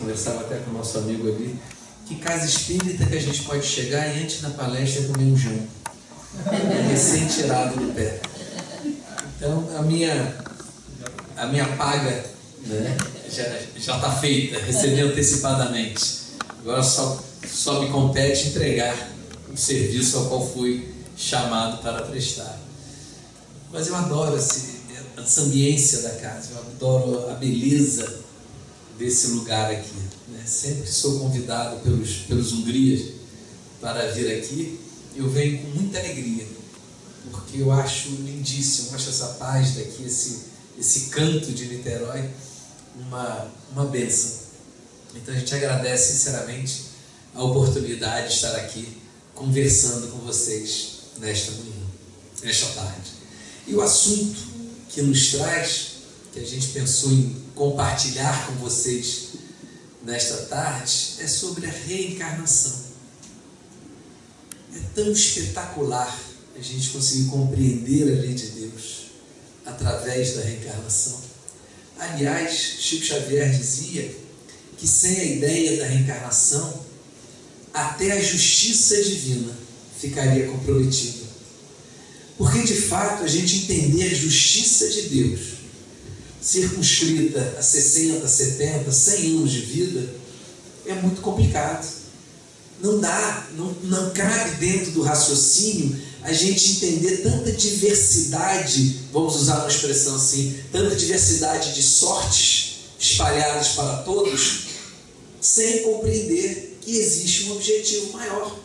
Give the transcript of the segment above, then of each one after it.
conversava até com o nosso amigo ali, que casa espírita que a gente pode chegar e antes da palestra comer um jão, recém-tirado do pé. Então a minha paga, né, já está feita, recebi antecipadamente. Agora só me compete entregar o serviço ao qual fui chamado para prestar. Mas eu adoro essa ambiência da casa, eu adoro a beleza desse lugar aqui, né? Sempre que sou convidado pelos Hungrias para vir aqui, eu venho com muita alegria, porque eu acho lindíssimo, eu acho essa paz daqui, esse canto de Niterói, uma bênção. Então a gente agradece sinceramente a oportunidade de estar aqui conversando com vocês nesta manhã, nesta tarde. E o assunto que nos traz, que a gente pensou em compartilhar com vocês nesta tarde, é sobre a reencarnação. É tão espetacular a gente conseguir compreender a lei de Deus através da reencarnação. Aliás, Chico Xavier dizia que sem a ideia da reencarnação, até a justiça divina ficaria comprometida. Porque, de fato, a gente entender a justiça de Deus, circunscrita a 60, 70, 100 anos de vida, é muito complicado. Não dá, não cabe dentro do raciocínio a gente entender tanta diversidade, vamos usar uma expressão assim, tanta diversidade de sortes espalhadas para todos, sem compreender que existe um objetivo maior,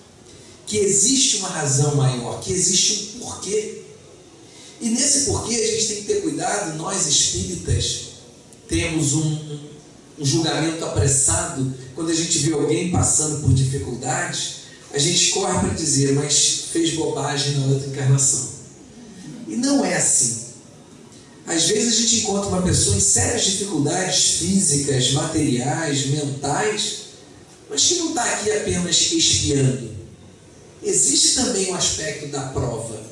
que existe uma razão maior, que existe um porquê. E nesse porquê a gente tem que ter cuidado. Nós espíritas temos um julgamento apressado. Quando a gente vê alguém passando por dificuldades, a gente corre para dizer, mas fez bobagem na outra encarnação. E não é assim. Às vezes a gente encontra uma pessoa em sérias dificuldades físicas, materiais, mentais, mas que não está aqui apenas expiando. Existe também um aspecto da prova,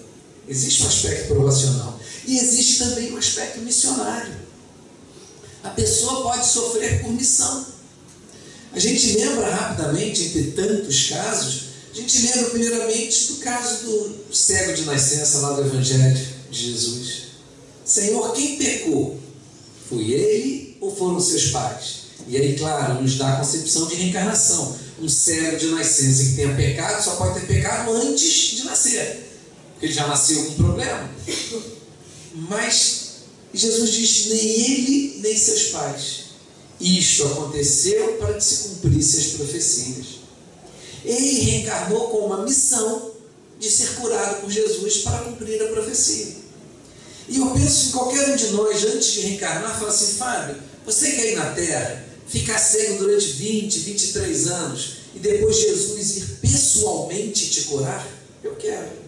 existe um aspecto provacional e existe também um aspecto missionário. A pessoa pode sofrer por missão. A gente lembra rapidamente, entre tantos casos, a gente lembra primeiramente do caso do cego de nascença lá do Evangelho de Jesus. Senhor, quem pecou? Foi ele ou foram seus pais? E aí, claro, nos dá a concepção de reencarnação. Um cego de nascença que tenha pecado só pode ter pecado antes de nascer, porque ele já nasceu com problema. Mas Jesus diz, nem ele nem seus pais. Isto aconteceu para que se cumprissem as profecias. Ele reencarnou com uma missão de ser curado por Jesus para cumprir a profecia. E eu penso que qualquer um de nós, antes de reencarnar, fala assim, Fábio, você quer ir na Terra, ficar cego durante 20, 23 anos e depois Jesus ir pessoalmente te curar? Eu quero.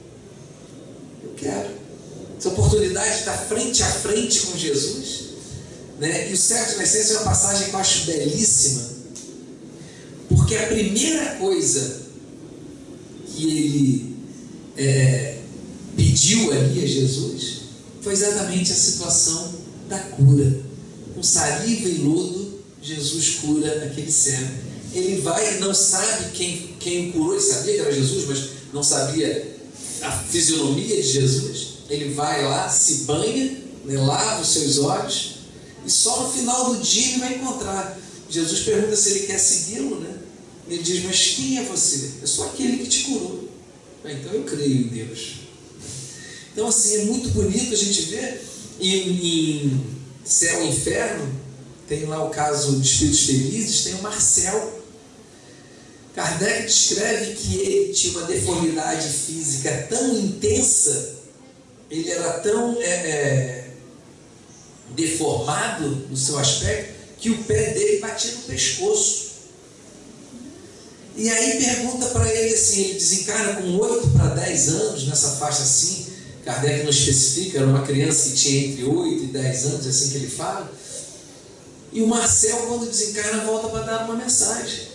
Essa oportunidade de estar frente a frente com Jesus, né? E o cego de nascença é uma passagem que eu acho belíssima, porque a primeira coisa que ele pediu ali a Jesus foi exatamente a situação da cura. Com saliva e lodo, Jesus cura aquele cego. Ele vai e não sabe quem o curou. Ele sabia que era Jesus, mas não sabia a fisionomia de Jesus. Ele vai lá, se banha, né, lava os seus olhos, e só no final do dia ele vai encontrar. Jesus pergunta se ele quer segui-lo, né? Ele diz, mas quem é você? Eu sou aquele que te curou. Então eu creio em Deus. Então assim, é muito bonito a gente ver em Céu e Inferno. Tem lá o caso de Espíritos Felizes, tem o Marcel. Kardec descreve que ele tinha uma deformidade física tão intensa, ele era tão deformado no seu aspecto, que o pé dele batia no pescoço. E aí pergunta para ele assim, ele desencarna com 8 para 10 anos, nessa faixa assim, Kardec não especifica, era uma criança que tinha entre 8 e 10 anos, é assim que ele fala. E o Marcel, quando desencarna, volta para dar uma mensagem.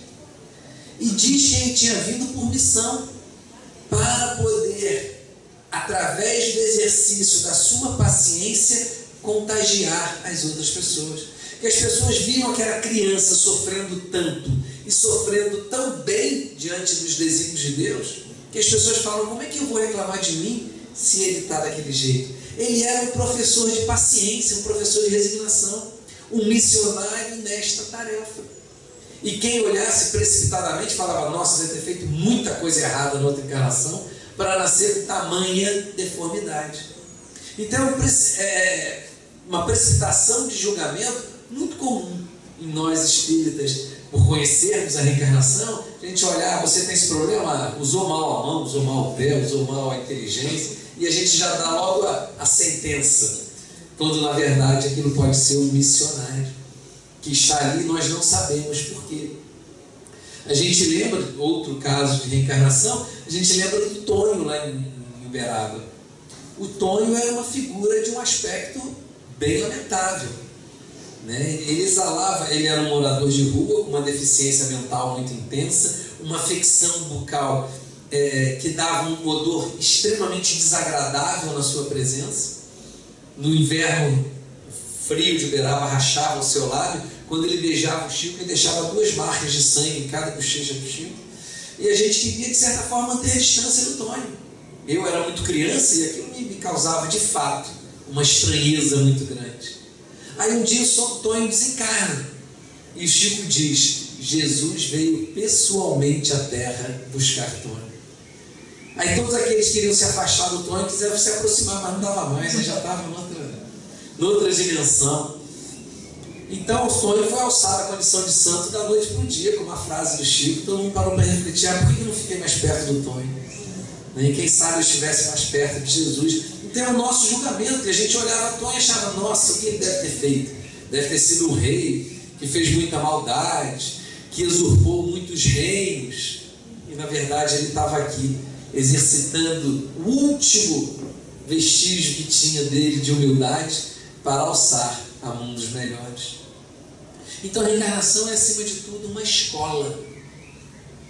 E diz que ele tinha vindo por missão, para poder, através do exercício da sua paciência, contagiar as outras pessoas. que as pessoas viam aquela criança sofrendo tanto e sofrendo tão bem diante dos desígnios de Deus, que as pessoas falam: como é que eu vou reclamar de mim se ele está daquele jeito? Ele era um professor de paciência, um professor de resignação, um missionário nesta tarefa. E quem olhasse precipitadamente falava: nossa, deve ter feito muita coisa errada na outra encarnação para nascer com tamanha deformidade. Então, uma precipitação de julgamento muito comum em nós espíritas, por conhecermos a reencarnação. A gente olhar: você tem esse problema? Usou mal a mão, usou mal o pé, usou mal a inteligência, e a gente já dá logo a sentença, quando na verdade aquilo pode ser um missionário que está ali, nós não sabemos por quê. A gente lembra, outro caso de reencarnação, a gente lembra do Tonho lá em Uberaba. O Tonho é uma figura de um aspecto bem lamentável, né? Ele era um morador de rua com uma deficiência mental muito intensa, uma afecção bucal que dava um odor extremamente desagradável na sua presença. No inverno frio de Uberaba rachava o seu lábio. Quando ele beijava o Chico, ele deixava 2 marcas de sangue em cada bochecha do Chico. E a gente queria, de certa forma, manter a distância do Tonho. Eu era muito criança e aquilo me causava, de fato, uma estranheza muito grande. Aí um dia o Tonho desencarna e o Chico diz: Jesus veio pessoalmente à Terra buscar Tonho. Aí todos aqueles que queriam se afastar do Tonho quiseram se aproximar, mas não dava mais, ele já estava noutra dimensão. Então o Tonho foi alçado à condição de santo da noite para o dia, com uma frase do Chico. Todo mundo parou para refletir: por que eu não fiquei mais perto do Tonho? E quem sabe eu estivesse mais perto de Jesus. Então é o nosso julgamento, e a gente olhava Tonho e achava: nossa, o que ele deve ter feito? Deve ter sido um rei que fez muita maldade, que usurpou muitos reinos. E na verdade ele estava aqui exercitando o último vestígio que tinha dele de humildade para alçar a mundos melhores. Então a reencarnação é, acima de tudo, uma escola.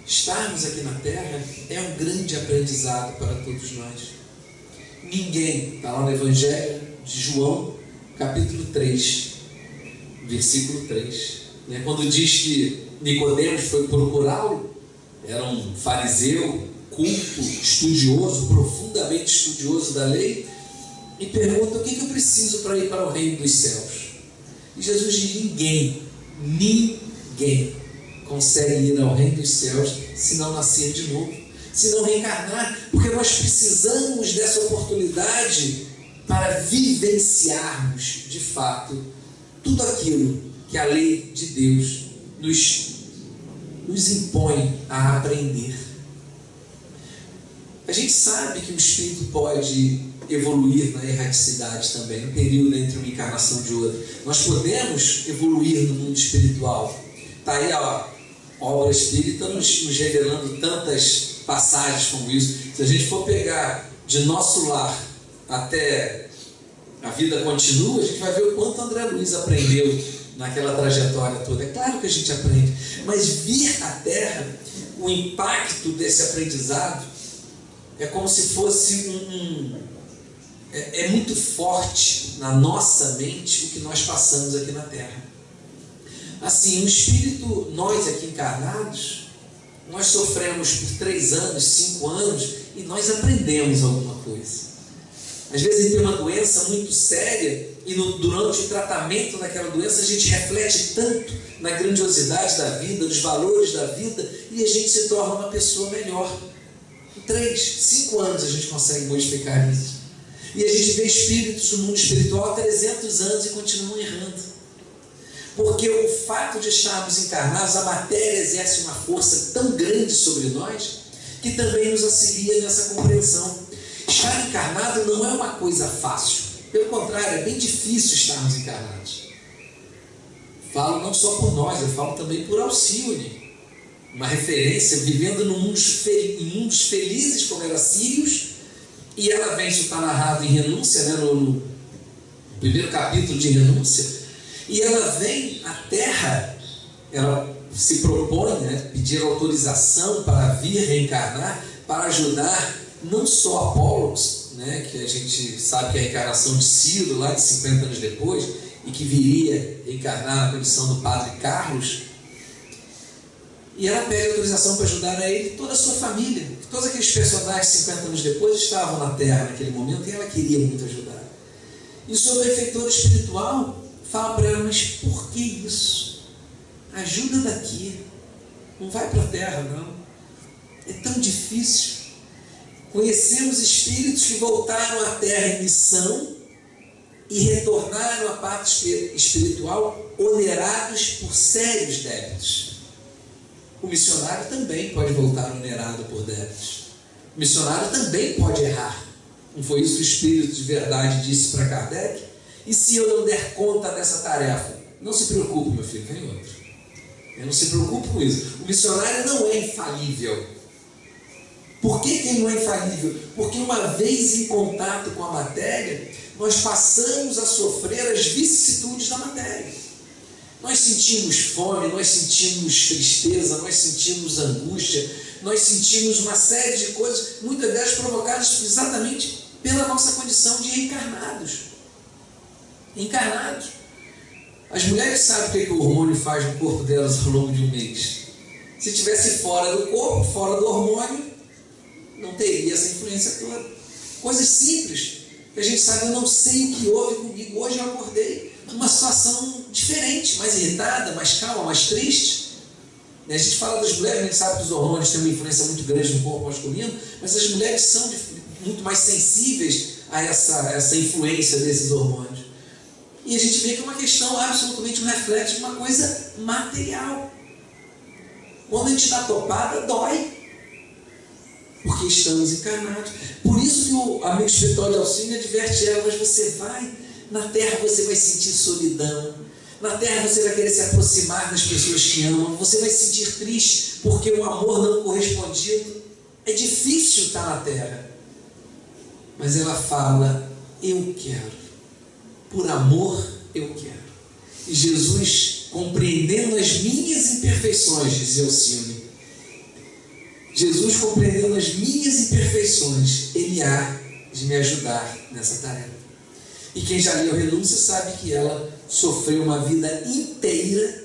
Estarmos aqui na Terra é um grande aprendizado para todos nós. Ninguém, está lá no Evangelho de João, capítulo 3, versículo 3, né? Quando diz que Nicodemos foi procurá-lo, era um fariseu, culto, estudioso, profundamente estudioso da lei, e pergunta: o que eu preciso para ir para o reino dos céus? E Jesus diz: ninguém consegue ir ao reino dos céus se não nascer de novo, se não reencarnar, porque nós precisamos dessa oportunidade para vivenciarmos de fato tudo aquilo que a lei de Deus nos impõe a aprender. A gente sabe que o espírito pode evoluir na erraticidade também, no período entre uma encarnação e outra. Nós podemos evoluir no mundo espiritual. Está aí a obra espírita nos revelando tantas passagens como isso. Se a gente for pegar de nosso lar até a vida continua, a gente vai ver o quanto André Luiz aprendeu naquela trajetória toda. É claro que a gente aprende, mas vir à Terra, o impacto desse aprendizado é como se fosse é muito forte na nossa mente o que nós passamos aqui na Terra. Assim, o espírito, nós aqui encarnados, nós sofremos por 3 anos, 5 anos, e nós aprendemos alguma coisa. Às vezes a gente tem uma doença muito séria, e durante o tratamento daquela doença a gente reflete tanto na grandiosidade da vida, nos valores da vida, e a gente se torna uma pessoa melhor. Em 3, 5 anos a gente consegue modificar isso. E a gente vê espíritos no mundo espiritual há 300 anos e continuam errando. Porque o fato de estarmos encarnados, a matéria exerce uma força tão grande sobre nós, que também nos auxilia nessa compreensão. Estar encarnado não é uma coisa fácil. Pelo contrário, é bem difícil estarmos encarnados. Falo não só por nós, eu falo também por Alcione, uma referência, vivendo em mundos felizes como era Sírios, e ela vem, isso está narrado em Renúncia, né, no primeiro capítulo de Renúncia, e ela vem à Terra, ela se propõe, né, pedir autorização para vir reencarnar, para ajudar não só Apolo, né, que a gente sabe que é a reencarnação de Ciro, lá de 50 anos depois, e que viria encarnar na condição do padre Carlos, e ela pede autorização para ajudar a ele e toda a sua família. Todos aqueles personagens 50 anos depois estavam na Terra naquele momento e ela queria muito ajudar. E o seu benfeitor espiritual fala para ela: mas por que isso? Ajuda daqui, não vai para a Terra não, é tão difícil. Conhecemos espíritos que voltaram à Terra em missão e retornaram à parte espiritual onerados por sérios débitos. O missionário também pode voltar onerado por débitos. O missionário também pode errar. Não foi isso que o Espírito de verdade disse para Kardec? E se eu não der conta dessa tarefa? Não se preocupe, meu filho, tem outro. Eu não se preocupe com isso. O missionário não é infalível. Por que ele não é infalível? Porque uma vez em contato com a matéria, nós passamos a sofrer as vicissitudes da matéria. Nós sentimos fome, nós sentimos tristeza, nós sentimos angústia, nós sentimos uma série de coisas, muitas delas provocadas exatamente pela nossa condição de encarnados. Encarnados. As mulheres sabem o que o hormônio faz no corpo delas ao longo de um mês. Se estivesse fora do corpo, fora do hormônio, não teria essa influência toda. Coisas simples, que a gente sabe: eu não sei o que houve comigo, hoje eu acordei numa situação diferente, mais irritada, mais calma, mais triste. A gente fala das mulheres, a gente sabe que os hormônios têm uma influência muito grande no corpo masculino, mas as mulheres são muito mais sensíveis a essa influência desses hormônios. E a gente vê que é uma questão absolutamente um reflexo de uma coisa material. Quando a gente dá topada, dói, porque estamos encarnados. Por isso que o amigo espiritual de Alcine adverte ela: mas você vai, na Terra você vai sentir solidão, na Terra você vai querer se aproximar das pessoas que amam, você vai se sentir triste porque o amor não correspondido. É difícil estar na Terra. Mas ela fala: eu quero, por amor eu quero. E Jesus, compreendendo as minhas imperfeições, dizia Alcine, Jesus, compreendendo as minhas imperfeições, Ele há de me ajudar nessa tarefa. E quem já leu Renúncia sabe que ela sofreu uma vida inteira,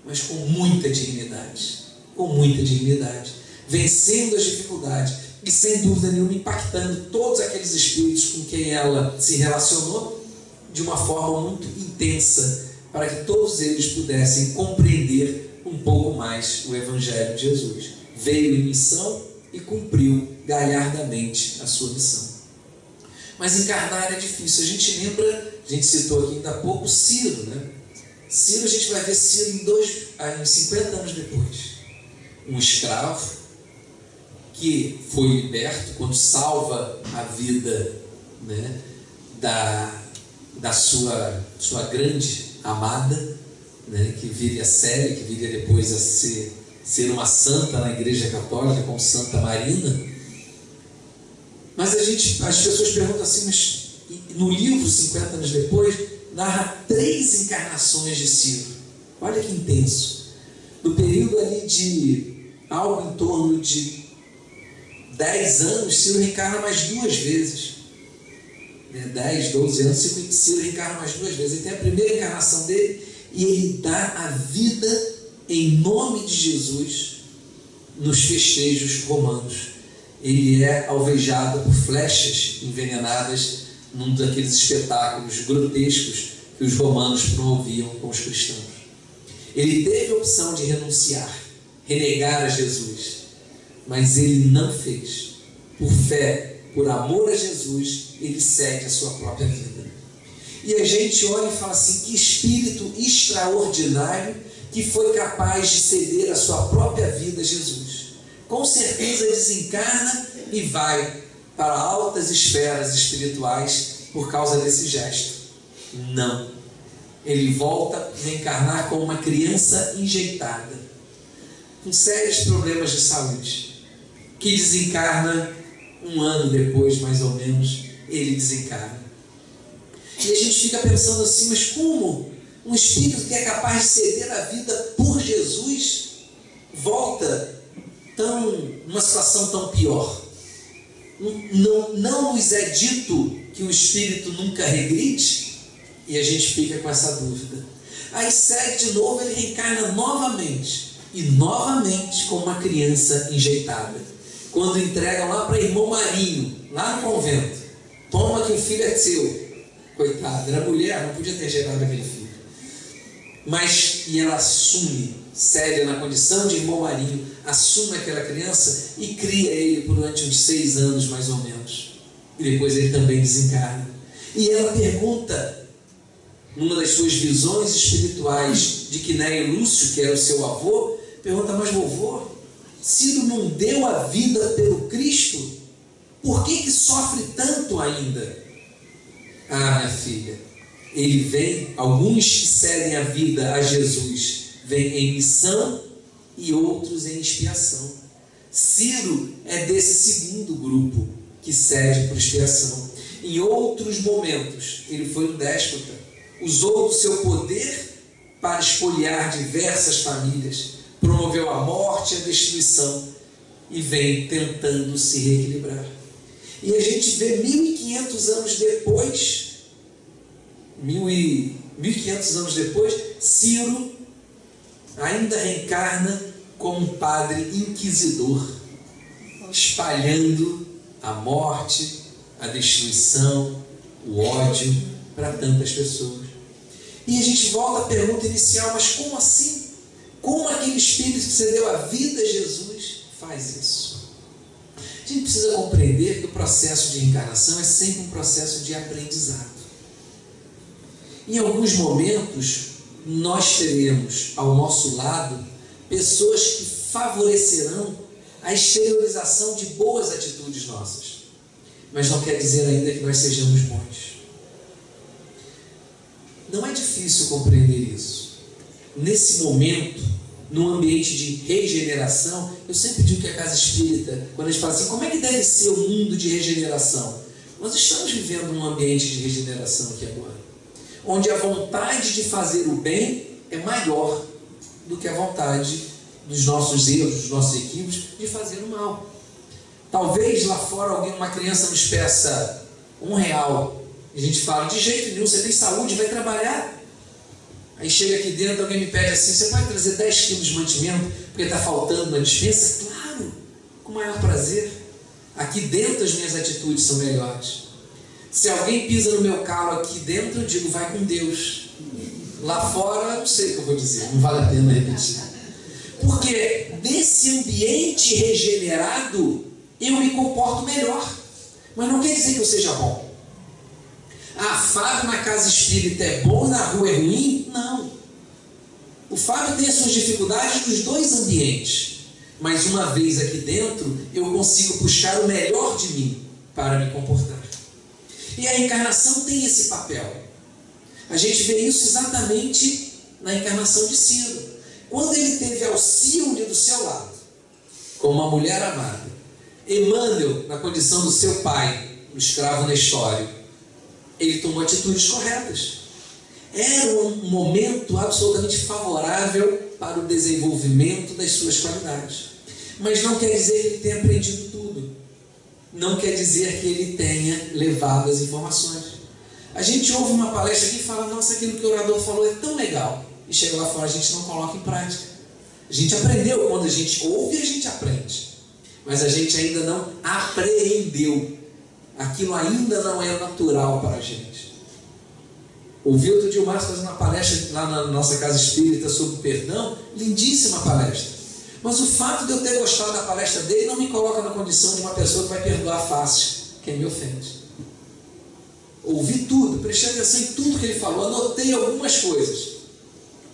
mas com muita dignidade. Com muita dignidade. Vencendo as dificuldades e, sem dúvida nenhuma, impactando todos aqueles espíritos com quem ela se relacionou de uma forma muito intensa, para que todos eles pudessem compreender um pouco mais o Evangelho de Jesus. Veio em missão e cumpriu galhardamente a sua missão. Mas encarnar é difícil. A gente lembra, a gente citou aqui ainda há pouco Ciro, né? Ciro, a gente vai ver Ciro em 50 anos depois. Um escravo que foi liberto quando salva a vida, né, da sua grande amada, né, que viria a Célia, que viria depois a ser uma santa na Igreja Católica, como Santa Marina. Mas as pessoas perguntam assim: mas no livro 50 anos depois narra 3 encarnações de Ciro. Olha que intenso. No período ali de algo em torno de 10 anos, Ciro reencarna mais 2 vezes. 10, 12 anos, Ciro reencarna mais 2 vezes. Ele tem a primeira encarnação dele e ele dá a vida em nome de Jesus nos festejos romanos. Ele é alvejado por flechas envenenadas num daqueles espetáculos grotescos que os romanos promoviam com os cristãos. Ele teve a opção de renunciar, renegar a Jesus, mas ele não fez. Por fé, por amor a Jesus, ele cede a sua própria vida. E a gente olha e fala assim: que espírito extraordinário que foi capaz de ceder a sua própria vida a Jesus. Com certeza desencarna e vai para altas esferas espirituais por causa desse gesto. Não. Ele volta a reencarnar como uma criança enjeitada, com sérios problemas de saúde, que desencarna 1 ano depois, mais ou menos, ele desencarna. E a gente fica pensando assim: mas como um espírito que é capaz de ceder a vida por Jesus volta numa situação tão pior? Não nos é dito que o espírito nunca regride? E a gente fica com essa dúvida. Aí segue de novo, ele reencarna novamente. E novamente com uma criança enjeitada. Quando entregam lá para irmão Marinho, lá no convento. Toma que o filho é seu. Coitada, era mulher, não podia ter gerado aquele filho. Mas, e ela assume, séria na condição de irmão Marinho, assume aquela criança e cria ele durante uns 6 anos, mais ou menos. E depois ele também desencarna. E ela pergunta, numa das suas visões espirituais, de Quinéio Lúcio, que era o seu avô, pergunta, mas vovô, Ciro não deu a vida pelo Cristo? Por que sofre tanto ainda? Ah, minha filha, ele vem, alguns que cedem a vida a Jesus, vêm em missão e outros em expiação. Ciro é desse segundo grupo que cede por expiação. Em outros momentos, ele foi um déspota, usou do seu poder para espoliar diversas famílias, promoveu a morte e a destruição e vem tentando se reequilibrar. E a gente vê 1500 anos depois, 1500 anos depois, Ciro ainda reencarna como um padre inquisidor, espalhando a morte, a destruição, o ódio para tantas pessoas. E a gente volta à pergunta inicial, mas como assim? Como aquele Espírito que você deu a vida a Jesus faz isso? A gente precisa compreender que o processo de reencarnação é sempre um processo de aprendizado. Em alguns momentos, nós teremos ao nosso lado pessoas que favorecerão a exteriorização de boas atitudes nossas. Mas não quer dizer ainda que nós sejamos bons. Não é difícil compreender isso. Nesse momento, num ambiente de regeneração, eu sempre digo que a casa espírita, quando a gente fala assim, como é que deve ser o mundo de regeneração? Nós estamos vivendo um ambiente de regeneração aqui agora, onde a vontade de fazer o bem é maior do que a vontade dos nossos erros, dos nossos equívocos, de fazer o mal. Talvez lá fora uma criança nos peça R$1, e a gente fala, de jeito nenhum, você tem saúde, vai trabalhar. Aí chega aqui dentro, alguém me pede assim, você pode trazer 10 quilos de mantimento, porque está faltando na despensa? Claro, com o maior prazer. Aqui dentro as minhas atitudes são melhores. Se alguém pisa no meu calo aqui dentro, eu digo, vai com Deus. Lá fora, não sei o que eu vou dizer, não vale a pena repetir. Porque nesse ambiente regenerado, eu me comporto melhor. Mas não quer dizer que eu seja bom. Ah, Fábio na casa espírita é bom e na rua é ruim? Não. O Fábio tem as suas dificuldades nos dois ambientes. Mas uma vez aqui dentro, eu consigo puxar o melhor de mim para me comportar. E a encarnação tem esse papel. A gente vê isso exatamente na encarnação de Ciro. Quando ele teve Alcíone do seu lado, como uma mulher amada, Emmanuel, na condição do seu pai, o escravo Nestório, ele tomou atitudes corretas. Era um momento absolutamente favorável para o desenvolvimento das suas qualidades. Mas não quer dizer que ele tenha aprendido tudo. Não quer dizer que ele tenha levado as informações. A gente ouve uma palestra aqui e fala, nossa, aquilo que o orador falou é tão legal. E chega lá fora, a gente não coloca em prática. A gente aprendeu, quando a gente ouve, a gente aprende. Mas a gente ainda não apreendeu. Aquilo ainda não é natural para a gente. Ouvi outro dia o Márcio fazendo uma palestra lá na nossa casa espírita sobre perdão, lindíssima palestra. Mas o fato de eu ter gostado da palestra dele não me coloca na condição de uma pessoa que vai perdoar fácil quem me ofende. Ouvi tudo, prestei atenção em tudo que ele falou, anotei algumas coisas,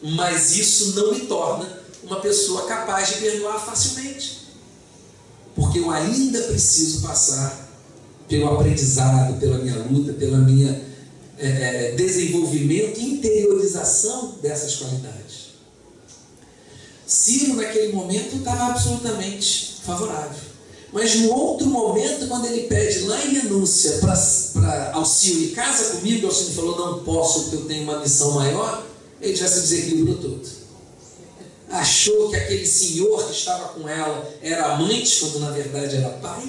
mas isso não me torna uma pessoa capaz de perdoar facilmente, porque eu ainda preciso passar pelo aprendizado, pela minha luta, pela minha desenvolvimento e interiorização dessas qualidades. Ciro naquele momento estava absolutamente favorável, mas no outro momento, quando ele pede lá em renúncia para Alcíone, casa comigo, Alcíone falou, não posso porque eu tenho uma missão maior, ele já se desequilibrou todo. Achou que aquele senhor que estava com ela era amante, quando na verdade era pai,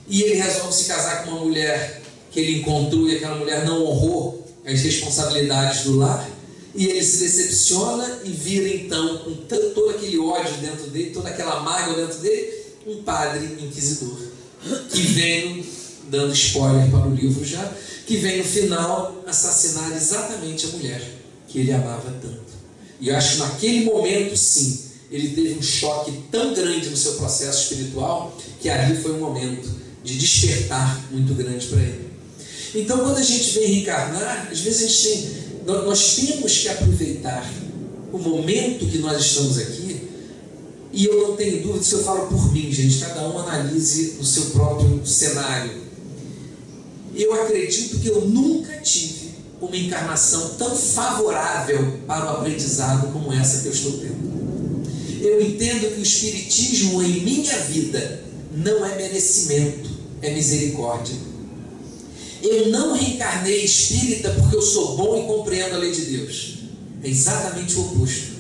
e ele resolve se casar com uma mulher que ele encontrou e aquela mulher não honrou as responsabilidades do lar, e ele se decepciona e vira então, com todo aquele ódio dentro dele, toda aquela mágoa dentro dele, um padre inquisidor, que vem, dando spoiler para o livro já, que vem no final assassinar exatamente a mulher que ele amava tanto. E eu acho que naquele momento, sim, ele teve um choque tão grande no seu processo espiritual, que ali foi um momento de despertar muito grande para ele. Então, quando a gente vem reencarnar, às vezes nós temos que aproveitar o momento que nós estamos aqui, e eu não tenho dúvida, se eu falo por mim, gente, cada um analise no seu próprio cenário. Eu acredito que eu nunca tive uma encarnação tão favorável para o aprendizado como essa que eu estou tendo. Eu entendo que o Espiritismo em minha vida não é merecimento, é misericórdia. Eu não reencarnei espírita porque eu sou bom e compreendo a lei de Deus. É exatamente o oposto.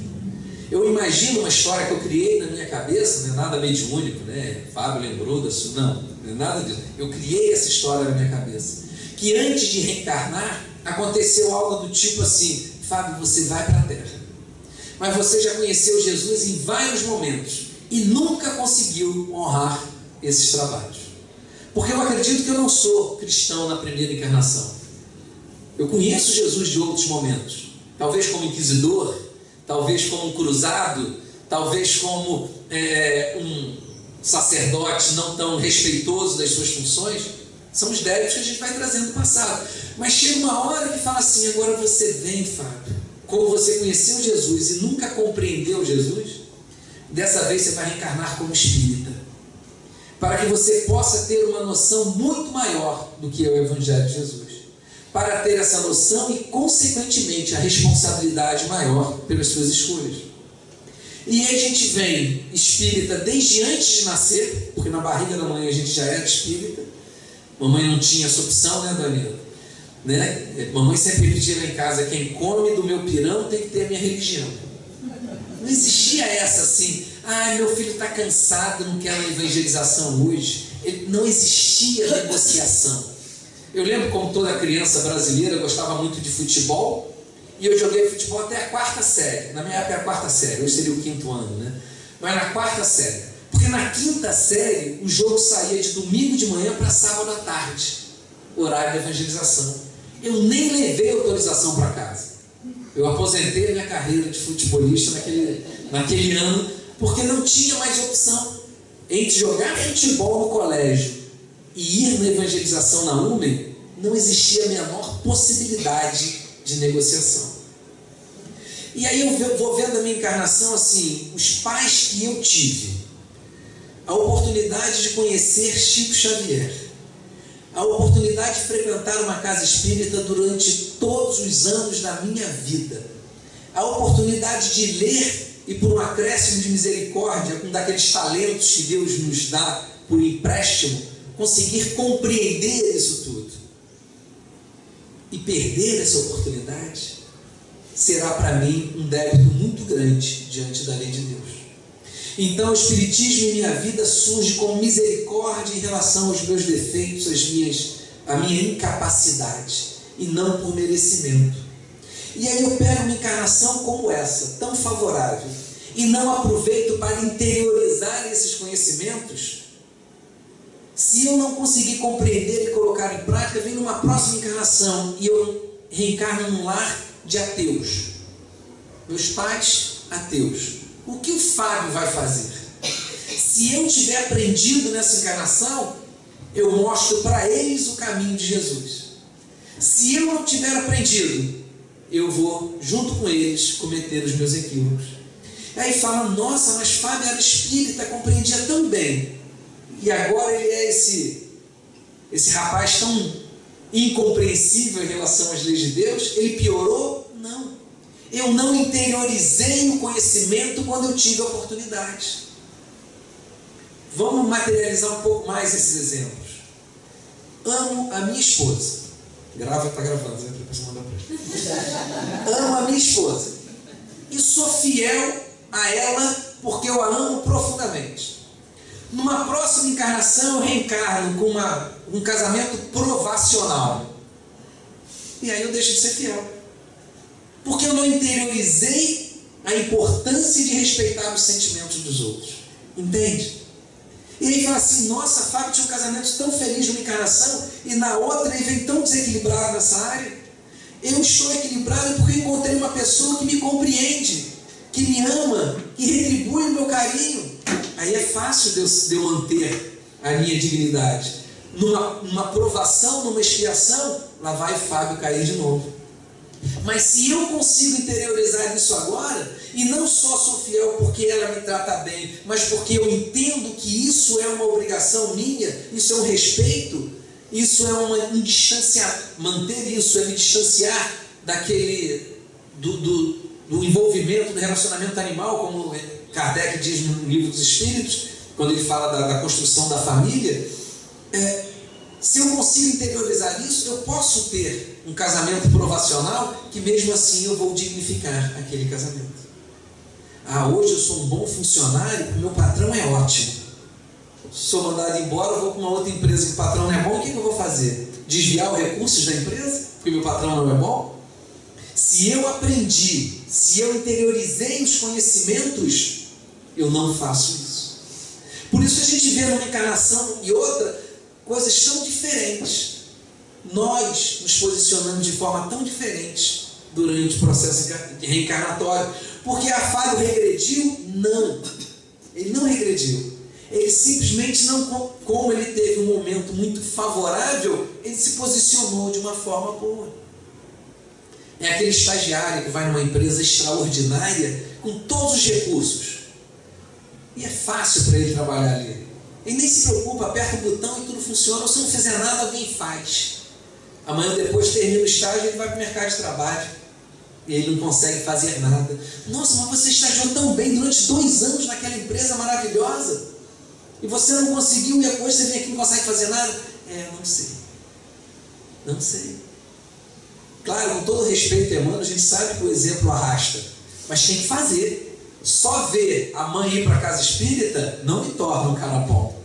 Eu imagino uma história que eu criei na minha cabeça, não é nada mediúnico, né? Fábio lembrou disso, não é nada disso. Eu criei essa história na minha cabeça. Que antes de reencarnar, aconteceu algo do tipo assim: Fábio, você vai para a Terra, mas você já conheceu Jesus em vários momentos e nunca conseguiu honrar esses trabalhos. Porque eu acredito que eu não sou cristão na primeira encarnação. Eu conheço Jesus de outros momentos, talvez como inquisidor, talvez como um cruzado, talvez como um sacerdote não tão respeitoso das suas funções. São os débitos que a gente vai trazendo do passado. Mas chega uma hora que fala assim: agora você vem, Fábio, como você conheceu Jesus e nunca compreendeu Jesus, dessa vez você vai reencarnar como espírita, para que você possa ter uma noção muito maior do que é o Evangelho de Jesus, para ter essa noção e, consequentemente, a responsabilidade maior pelas suas escolhas. E aí a gente vem espírita desde antes de nascer, porque na barriga da mãe a gente já era espírita. Mamãe não tinha essa opção, né, Danilo? Né? Mamãe sempre pedia lá em casa: quem come do meu pirão tem que ter a minha religião. Não existia essa assim: meu filho está cansado, não quer uma evangelização hoje. Não existia negociação. Eu lembro como toda criança brasileira gostava muito de futebol, e eu joguei futebol até a 4ª série. Na minha época era a 4ª série, hoje seria o 5º ano, né? Mas na 4ª série. Porque na 5ª série o jogo saía de domingo de manhã para sábado à tarde, horário de evangelização. Eu nem levei autorização para casa. Eu aposentei a minha carreira de futebolista naquele ano, porque não tinha mais opção. Entre jogar futebol no colégio e ir na evangelização na UME, não existia a menor possibilidade de negociação. E aí eu vou vendo a minha encarnação assim: os pais que eu tive, a oportunidade de conhecer Chico Xavier, a oportunidade de frequentar uma casa espírita durante todos os anos da minha vida, a oportunidade de ler e, por um acréscimo de misericórdia, com daqueles talentos que Deus nos dá por empréstimo, conseguir compreender isso tudo e perder essa oportunidade, será para mim um débito muito grande diante da lei de Deus. Então o Espiritismo em minha vida surge com misericórdia em relação aos meus defeitos, a minha incapacidade, e não por merecimento. E aí eu pego uma encarnação como essa, tão favorável, e não aproveito para interiorizar esses conhecimentos. Se eu não conseguir compreender e colocar em prática, vem numa próxima encarnação e eu reencarno num lar de ateus. Meus pais, ateus. O que o Fábio vai fazer? Se eu tiver aprendido nessa encarnação, eu mostro para eles o caminho de Jesus. Se eu não tiver aprendido, eu vou, junto com eles, cometer os meus equívocos. Aí fala: nossa, mas Fábio era espírita, compreendia tão bem, e agora ele é esse rapaz tão incompreensível em relação às leis de Deus. Ele piorou? Não. Eu não interiorizei o conhecimento quando eu tive a oportunidade. Vamos materializar um pouco mais esses exemplos. Amo a minha esposa. Está gravando, né? Amo a minha esposa e sou fiel a ela porque eu a amo profundamente. Numa próxima encarnação eu reencarno com um casamento provacional. E aí eu deixo de ser fiel. Porque eu não interiorizei a importância de respeitar os sentimentos dos outros. Entende? E aí fala assim, nossa, Fábio tinha um casamento tão feliz numa encarnação e na outra ele vem tão desequilibrado nessa área. Eu estou equilibrado porque encontrei uma pessoa que me compreende, que me ama, que retribui o meu carinho. Aí é fácil de eu manter a minha dignidade. Numa provação, numa expiação, lá vai Fábio cair de novo. Mas se eu consigo interiorizar isso agora, e não só sou fiel porque ela me trata bem, mas porque eu entendo que isso é uma obrigação minha, isso é um respeito, isso é um distanciar, manter isso é me distanciar daquele, do envolvimento, do relacionamento animal, como Kardec diz no Livro dos Espíritos, quando ele fala da construção da família. Se eu consigo interiorizar isso, eu posso ter um casamento provacional que mesmo assim eu vou dignificar aquele casamento. Hoje eu sou um bom funcionário porque meu patrão é ótimo. Se sou mandado embora, eu vou para uma outra empresa que o patrão não é bom, o que eu vou fazer? Desviar os recursos da empresa porque meu patrão não é bom? Se eu aprendi, se eu interiorizei os conhecimentos, eu não faço isso. Por isso a gente vê numa encarnação e outra coisas tão diferentes. Nós nos posicionamos de forma tão diferente durante o processo reencarnatório. Porque Fábio regrediu? Não. Ele não regrediu. Ele simplesmente não, como ele teve um momento muito favorável, ele se posicionou de uma forma boa. É aquele estagiário que vai numa empresa extraordinária com todos os recursos. E é fácil para ele trabalhar ali. Ele nem se preocupa, aperta o botão e tudo funciona. Ou se não fizer nada, alguém faz. Amanhã depois termina o estágio e ele vai para o mercado de trabalho. E ele não consegue fazer nada. Nossa, mas você estagiou tão bem durante 2 anos naquela empresa maravilhosa. E você não conseguiu e depois você vem aqui e não consegue fazer nada? Não sei. Não sei. Claro, com todo respeito, Emmanuel, a gente sabe que o exemplo arrasta. Mas tem que fazer. Só ver a mãe ir para a casa espírita não me torna um cara bom.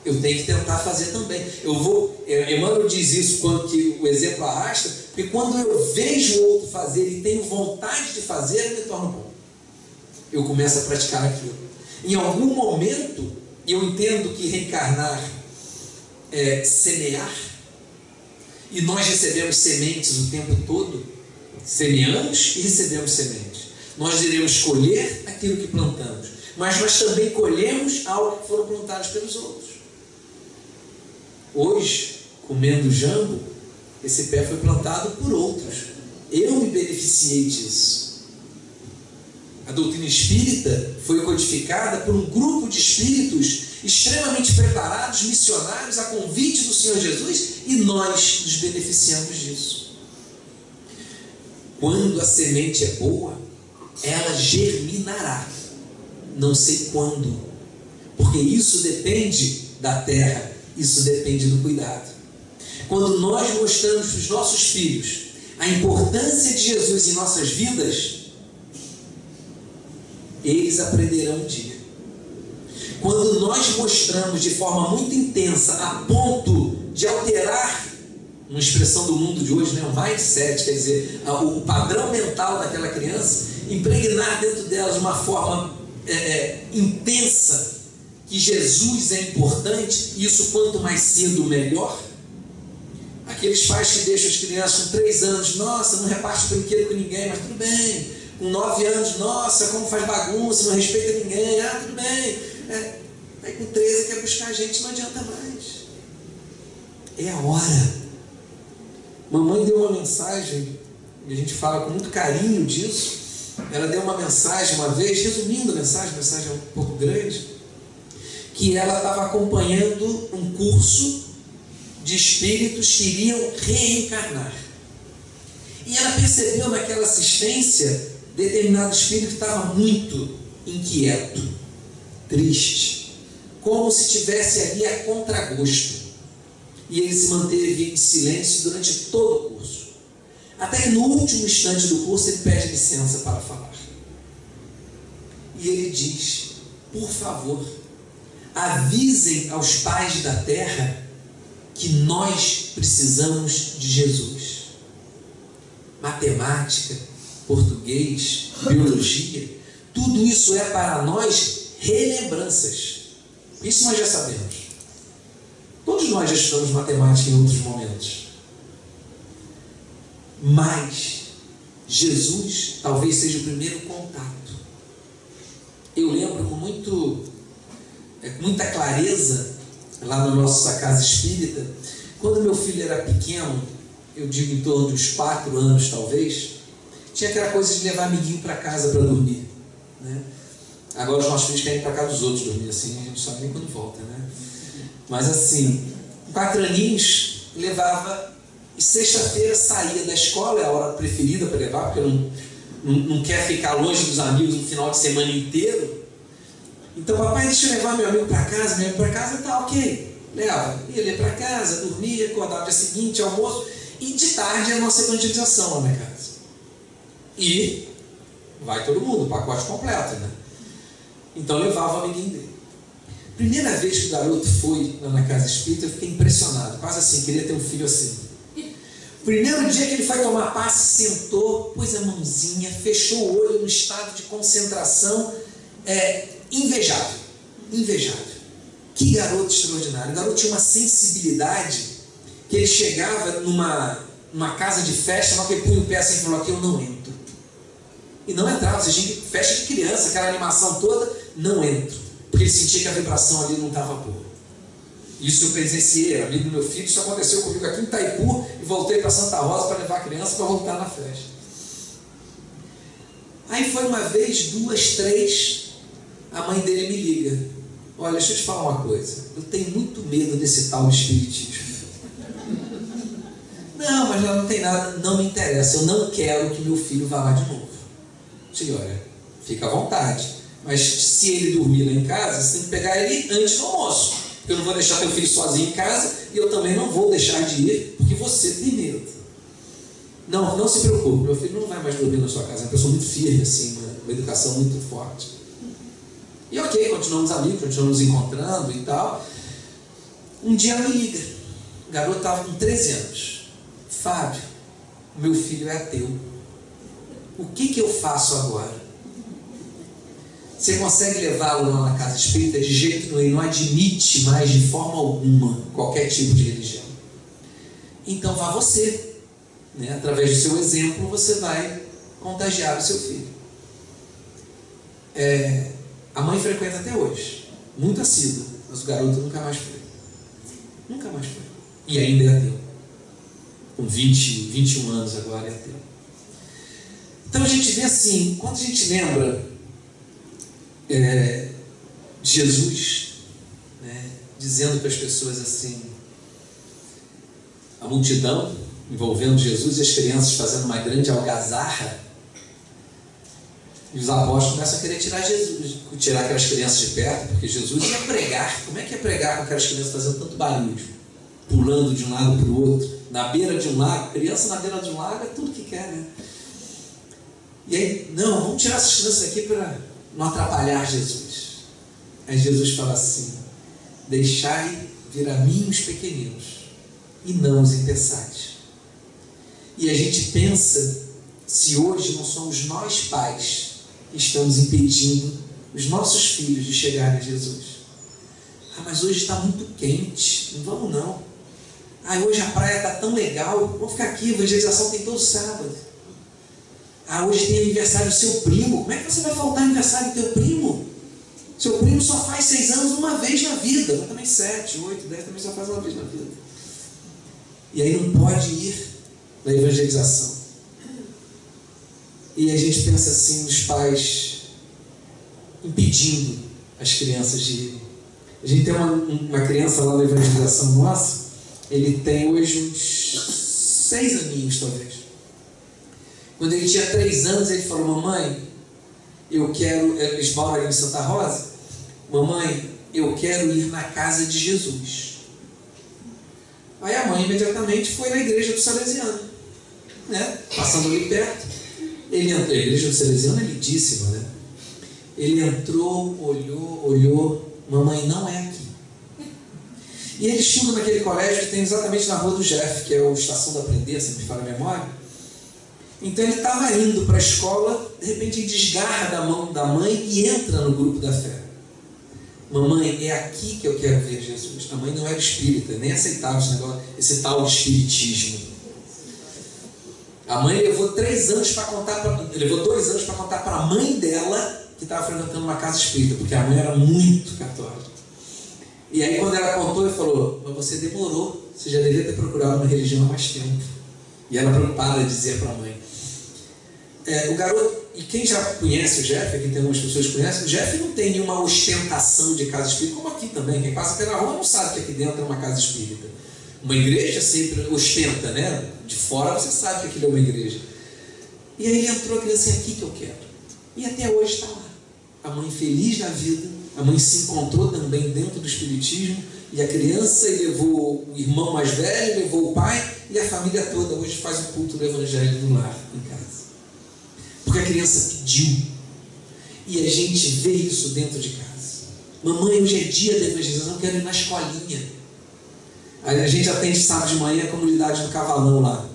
Eu tenho que tentar fazer também. Emmanuel diz isso quando que o exemplo arrasta, porque quando eu vejo o outro fazer e tenho vontade de fazer, eu me torno bom. Eu começo a praticar aquilo. Em algum momento, eu entendo que reencarnar é semear, e nós recebemos sementes o tempo todo. Semeamos e recebemos sementes. Nós iremos colher aquilo que plantamos, mas nós também colhemos algo que foram plantados pelos outros. Hoje, comendo jambo, esse pé foi plantado por outros. Eu me beneficiei disso. A doutrina espírita foi codificada por um grupo de espíritos extremamente preparados, missionários, a convite do Senhor Jesus, e nós nos beneficiamos disso. Quando a semente é boa, ela germinará. Não sei quando, porque isso depende da terra, isso depende do cuidado. Quando nós mostramos para os nossos filhos a importância de Jesus em nossas vidas, eles aprenderão um dia. Quando nós mostramos de forma muito intensa, a ponto de alterar, uma expressão do mundo de hoje, o mindset, quer dizer, o padrão mental daquela criança, impregnar dentro dela de uma forma intensa, que Jesus é importante, e isso quanto mais cedo melhor. Aqueles pais que deixam as crianças com 3 anos, nossa, não reparte brinquedo com ninguém, mas tudo bem. Com 9 anos, nossa, como faz bagunça, não respeita ninguém, tudo bem. Aí com 13 quer buscar a gente, não adianta mais. É a hora. Mamãe deu uma mensagem, e a gente fala com muito carinho disso. Ela deu uma mensagem uma vez, resumindo a mensagem é um pouco grande, que ela estava acompanhando um curso de espíritos que iriam reencarnar. E ela percebeu naquela assistência determinado espírito que estava muito inquieto, triste, como se estivesse ali a contragosto. E ele se manteve em silêncio durante todo o curso. Até que no último instante do curso ele pede licença para falar. E ele diz: por favor, avisem aos pais da terra que nós precisamos de Jesus. matemática, português, biologia, tudo isso é para nós relembranças. Isso nós já sabemos. Todos nós já estudamos matemática em outros momentos. Mas Jesus talvez seja o primeiro contato. Eu lembro com muita clareza, lá na nossa casa espírita, quando meu filho era pequeno, eu digo em torno de uns 4 anos talvez, tinha aquela coisa de levar amiguinho para casa para dormir, né? Agora os nossos filhos querem ir para casa dos outros dormir, assim, a gente não sabe nem quando volta, né? Mas assim, 4 aninhos, levava, e sexta-feira saía da escola, é a hora preferida para levar, porque não quer ficar longe dos amigos no final de semana inteiro. Então, papai, deixa eu levar meu amigo para casa, tá ok. Leva, ia ler para casa, dormia, acordava no dia seguinte, almoço, e de tarde é a nossa evangelização lá na casa. E vai todo mundo, o pacote completo, né? Então levava o amiguinho dele. Primeira vez que o garoto foi lá na casa espírita, eu fiquei impressionado, quase assim, queria ter um filho assim. Primeiro dia que ele foi tomar passe, sentou, pôs a mãozinha, fechou o olho no estado de concentração, invejável. Que garoto extraordinário. O garoto tinha uma sensibilidade que ele chegava numa casa de festa, na hora que ele punha o pé assim e falou: aqui eu não entro. E não entrava, você tinha festa de criança, aquela animação toda, não entro. Porque ele sentia que a vibração ali não estava boa. Isso eu presenciei, era amigo do meu filho, isso aconteceu comigo aqui em Itaipu, e voltei para Santa Rosa para levar a criança para voltar na festa. Aí foi uma vez, 2, 3, a mãe dele me liga: olha, deixa eu te falar uma coisa, eu tenho muito medo desse tal espiritismo. Não, mas não tem nada, não me interessa, eu não quero que meu filho vá lá de novo. Senhora, fica à vontade, mas se ele dormir lá em casa, você tem que pegar ele antes do almoço. Eu não vou deixar teu filho sozinho em casa, e eu também não vou deixar de ir porque você tem medo. Não se preocupe, meu filho não vai mais dormir na sua casa, é uma pessoa muito firme, assim, uma educação muito forte. E ok, continuamos amigos, continuamos nos encontrando e tal. Um dia ela me liga, o garoto estava com 13 anos. Fábio, meu filho é ateu. O que eu faço agora? Você consegue levá-lo lá na casa espírita? De jeito nenhum, ele não admite mais de forma alguma qualquer tipo de religião. Então vá você, né? Através do seu exemplo você vai contagiar o seu filho. A mãe frequenta até hoje, muito assídua, mas o garoto nunca mais foi. Nunca mais foi. E ainda é ateu. Com 21 anos agora é ateu. Então a gente vê assim, quando a gente lembra de Jesus, né, dizendo para as pessoas assim, a multidão envolvendo Jesus e as crianças fazendo uma grande algazarra, e os apóstolos começam a querer tirar aquelas crianças de perto, porque Jesus ia pregar. Como é que é pregar com aquelas crianças fazendo tanto barulho, pulando de um lado para o outro, na beira de um lago? Criança na beira de um lago é tudo que quer, né? E aí, não, vamos tirar essas crianças daqui para não atrapalhar Jesus. Aí Jesus fala assim: deixai vir a mim os pequeninos, e não os impeçais. E a gente pensa se hoje não somos nós pais que estamos impedindo os nossos filhos de chegarem a Jesus. Mas hoje está muito quente, não vamos não. Hoje a praia está tão legal, vamos ficar aqui, a evangelização tem todo sábado. Hoje tem aniversário do seu primo. Como é que você vai faltar aniversário do teu primo? Seu primo só faz 6 anos uma vez na vida, mas também 7, 8, 10 também só faz uma vez na vida. E aí não pode ir na evangelização. E a gente pensa assim, os pais impedindo as crianças de irem. A gente tem uma criança lá na evangelização nossa, ele tem hoje uns 6 aninhos talvez. Quando ele tinha 3 anos, ele falou: mamãe, eu quero... Eles moram ali em Santa Rosa. Mamãe, eu quero ir na casa de Jesus. Aí a mãe imediatamente foi na igreja do Salesiano, né? Passando ali perto. Ele entrou, a igreja do Salesiano é lindíssima, né? Ele entrou, olhou, mamãe, não é aqui. E ele estuda naquele colégio que tem exatamente na rua do Jeff, que é o Estação do Aprender, se me falha a memória. Então ele estava indo para a escola, de repente ele desgarra da mão da mãe e entra no grupo da fé. Mamãe, é aqui que eu quero ver Jesus. A mãe não era espírita, nem aceitava esse tal de espiritismo. A mãe levou 2 anos para contar para a mãe dela que estava frequentando uma casa espírita, porque a mãe era muito católica. E aí quando ela contou, ele falou: mas você demorou, você já devia ter procurado uma religião há mais tempo. E ela preocupada dizia para a mãe. O garoto, e quem já conhece o Jeff, aqui tem algumas pessoas que conhecem, o Jeff não tem nenhuma ostentação de casa espírita, como aqui também. Quem passa pela rua não sabe que aqui dentro é uma casa espírita. Uma igreja sempre ostenta, né? De fora você sabe que aquilo é uma igreja. E aí ele entrou, aquele assim: aqui que eu quero. E até hoje está lá. A mãe feliz da vida, a mãe se encontrou também dentro do espiritismo, e a criança e levou o irmão mais velho, levou o pai, e a família toda hoje faz o culto do evangelho no lar, em casa. Porque a criança pediu. E a gente vê isso dentro de casa. Mamãe, hoje é dia da evangelização, eu quero ir na escolinha. Aí a gente atende sábado de manhã a comunidade do Cavalão lá.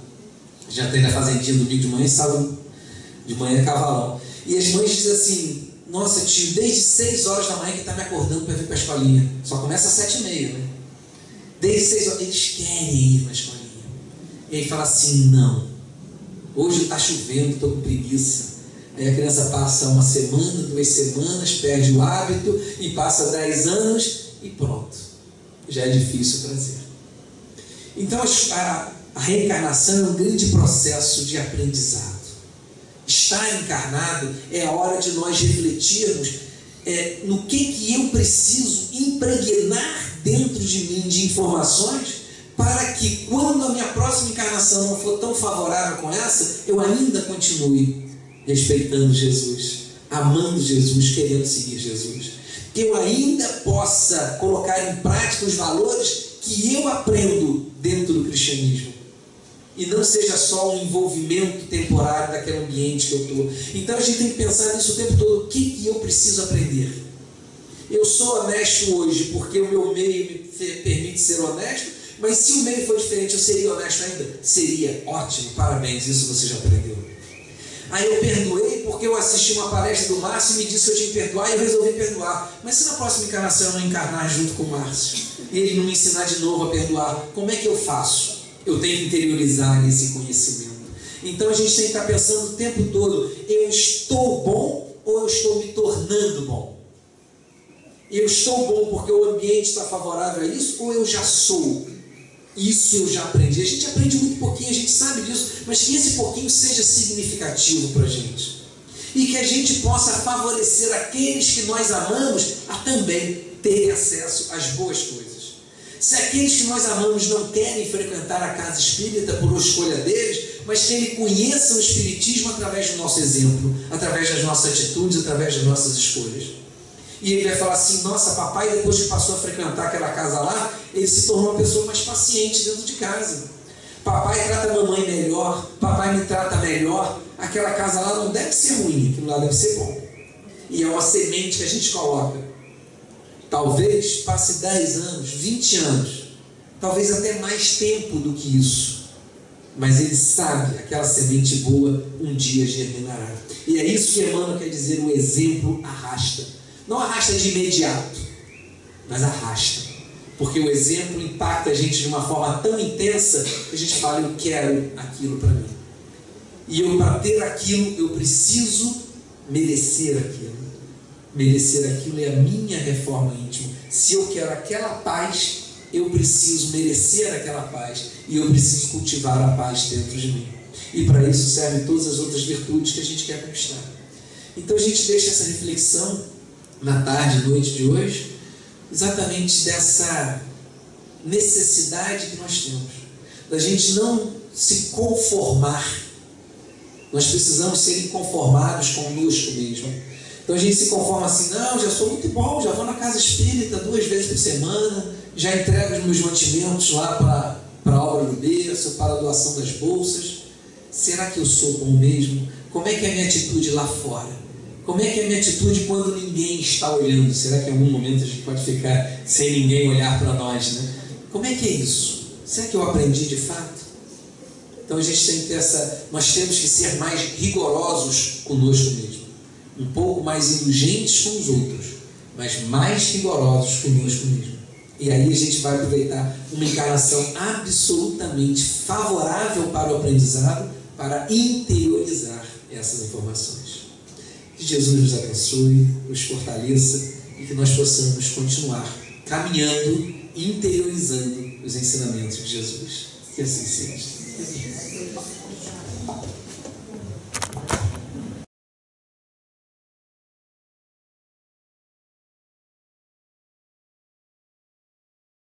A gente atende a fazendinha domingo de manhã e sábado de manhã é Cavalão. E as mães dizem assim: nossa tio, desde 6 horas da manhã que está me acordando para vir para a escolinha. Só começa às 7h30, né? Desde 6 horas, eles querem ir na escolinha. E aí fala assim: não, hoje está chovendo, estou com preguiça. Aí a criança passa 1 semana, 2 semanas, perde o hábito e passa 10 anos e pronto. Já é difícil trazer. Então a reencarnação é um grande processo de aprendizado. Estar encarnado é a hora de nós refletirmos no que eu preciso impregnar dentro de mim de informações, para que quando a minha próxima encarnação não for tão favorável com essa, eu ainda continue respeitando Jesus, amando Jesus, querendo seguir Jesus. Que eu ainda possa colocar em prática os valores que eu aprendo dentro do cristianismo. E não seja só um envolvimento temporário daquele ambiente que eu estou. Então a gente tem que pensar nisso o tempo todo. O que eu preciso aprender? Eu sou honesto hoje porque o meu meio me permite ser honesto, mas se o meio for diferente, eu seria honesto ainda? Seria ótimo, parabéns, isso você já aprendeu. Aí eu perdoei porque eu assisti uma palestra do Márcio e me disse que eu tinha que perdoar e eu resolvi perdoar. Mas se na próxima encarnação eu não encarnar junto com o Márcio e ele não me ensinar de novo a perdoar, como é que eu faço? Eu tenho que interiorizar esse conhecimento. Então a gente tem que estar pensando o tempo todo: eu estou bom ou eu estou me tornando bom? Eu estou bom porque o ambiente está favorável a isso, ou eu já sou? Isso eu já aprendi. A gente aprende muito pouquinho, a gente sabe disso, mas que esse pouquinho seja significativo para a gente. E que a gente possa favorecer aqueles que nós amamos a também terem acesso às boas coisas. Se aqueles que nós amamos não querem frequentar a casa espírita por escolha deles, mas que ele conheça o espiritismo através do nosso exemplo, através das nossas atitudes, através das nossas escolhas. E ele vai falar assim: nossa, papai, depois que passou a frequentar aquela casa lá, ele se tornou uma pessoa mais paciente dentro de casa. Papai trata a mamãe melhor, papai me trata melhor. Aquela casa lá não deve ser ruim, aquilo lá deve ser bom. E é uma semente que a gente coloca. Talvez passe 10 anos, 20 anos, talvez até mais tempo do que isso. Mas ele sabe, aquela semente boa um dia germinará. E é isso que Emmanuel quer dizer: o exemplo arrasta. Não arrasta de imediato, mas arrasta. Porque o exemplo impacta a gente de uma forma tão intensa que a gente fala: eu quero aquilo para mim. E eu, para ter aquilo, eu preciso merecer aquilo. Merecer aquilo é a minha reforma íntima. Se eu quero aquela paz, eu preciso merecer aquela paz. E eu preciso cultivar a paz dentro de mim. E para isso servem todas as outras virtudes que a gente quer conquistar. Então a gente deixa essa reflexão na tarde, noite de hoje, exatamente dessa necessidade que nós temos, da gente não se conformar. Nós precisamos ser inconformados conosco mesmo. Então a gente se conforma assim: não, já sou muito bom, já vou na casa espírita 2 vezes por semana, já entrego os meus mantimentos lá para a obra do berço, para a doação das bolsas. Será que eu sou bom mesmo? Como é que é a minha atitude lá fora? Como é que é a minha atitude quando ninguém está olhando? Será que em algum momento a gente pode ficar sem ninguém olhar para nós, né? Como é que é isso? Será que eu aprendi de fato? Então a gente tem que ter nós temos que ser mais rigorosos conosco mesmo, um pouco mais indulgentes com os outros, mas mais rigorosos conosco mesmo. E aí a gente vai aproveitar uma encarnação absolutamente favorável para o aprendizado, para interiorizar essas informações. Que Jesus nos abençoe, nos fortaleça e que nós possamos continuar caminhando e interiorizando os ensinamentos de Jesus. Que assim seja.